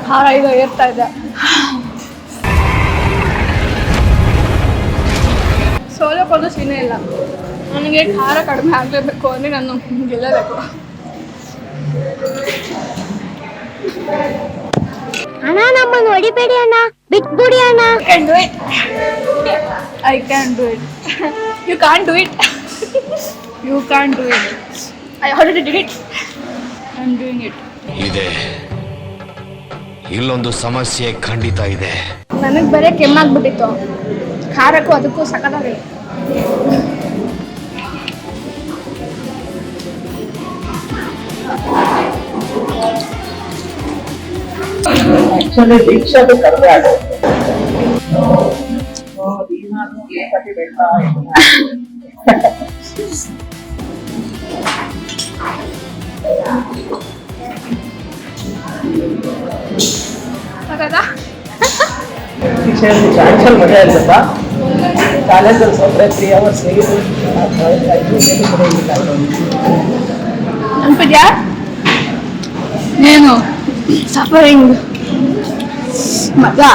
ಖಾರ ಈಗ ಏರ್ತಾ ಇದೆ. ಸೋಲೋ ಕೊಡೋ ಸೀನೇ ಇಲ್ಲ. ನನಗೆ ಖಾರ ಕಡಿಮೆ ಆಗಲೇಬೇಕು ಅಂದರೆ ನಾನು ಗೆಲ್ಲಬೇಕು. ಅಣ್ಣ ನಮ್ಮನ್ನು ಹೊಡಿಬೇಡಿ ಅಣ್ಣ, ಬಿಟ್ಬಿಡಿ ಅಣ್ಣ. I can do it. You can't do it. You can't do it. I already did it. I'm doing it. ಇದೆ ಇಲ್ಲೊಂದು ಸಮಸ್ಯೆ ಖಂಡಿತ ಇದೆ. ನನಗೆ ಬರೀ ಕೆಮ್ಮಾಗ್ಬಿಟ್ಟಿತ್ತು. ಖಾರಕ್ಕೂ ಅದಕ್ಕೂ ಸಕತ್ತಾಗಿ. ಆಕ್ಚುಲಿ ದೀಕ್ಷಾದು ಕಡಿಮೆ ಆಗೋದು ಚಾನ್ಸಲ್ ಮಜಾ ಇಲ್ಲಪ್ಪ. ಕಾಲೇಜಲ್ಲಿ ಸೊಪ್ಪರೆ 3 hours ನೆನಪಿದ್ಯಾ ಏನು ಸಫರಿಂಗ್ ಮಜಾ